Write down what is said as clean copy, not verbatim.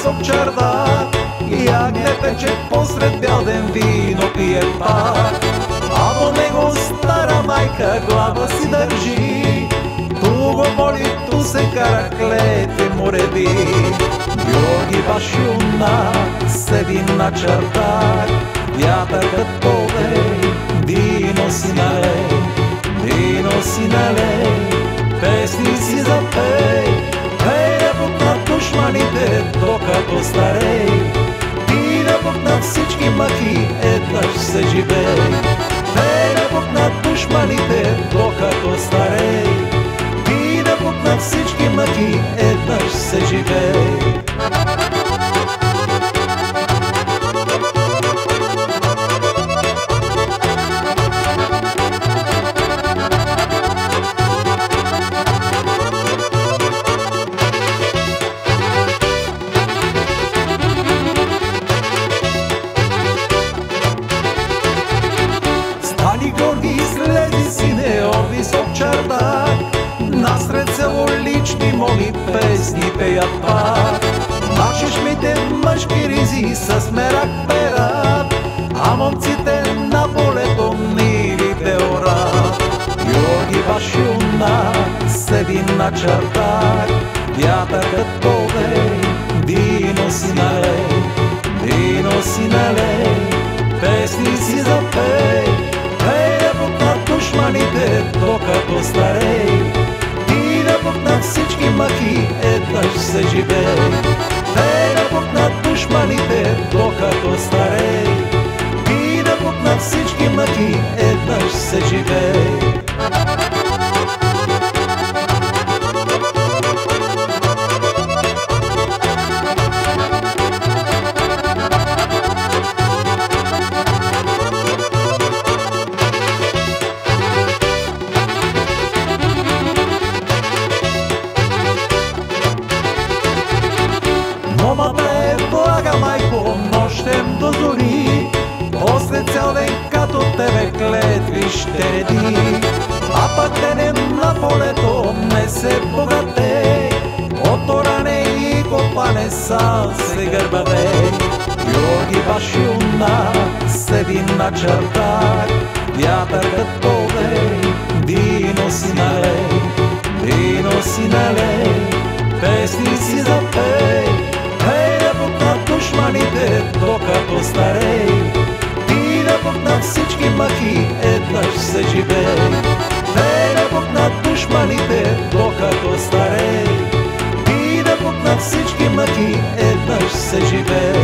висок чардак и агнете, посред бял ден вино пие пак. А до него стара майка глава си държи, ту го моли, ту се кара, клете му реди. Георги баш юнак седи на чардак, вятъркът повей, вино си налей, вино си налей, песни си запей, пей на Бог на душманите, докато старей. Ти на Бог на всички мъки, еднъж се живей. Пей на Бог на душманите, докато старей. Ти на Бог на всички мъки, еднъж се живей. Стани Георги, слези сине от висок чардак, насред село лични моли песни пеят пак. Мачешмите мъжки ризи с мерак перат, а момците на полето нивите орат. Георги баш юнак седи на чардак, вятъркът повей, вино си налей, вино си налей, песни си запей. Пей на Бог на душманите, докато старей. Ти на Бог на всички мъки, еднъж се живей. Пей на Бог на душманите, докато старей. Ти на Бог на всички мъки, еднъж се живей. Момата е блага, майко, нощем до зори, после цял ден като тебе клетви ще реди. А пък денем на полето не се богатей, от оране и копане сам се гърбавей. Георги баш юнак седи на чардак, вятъркът повей, вино си налей, вино си налей, песни си запей. Пей на Бог на душманите, докато старей. Ти на Бог на всички мъки, еднъж се живей. Пей на Бог на душманите, докато старей. Ти на Бог на всички мъки, еднъж се живей.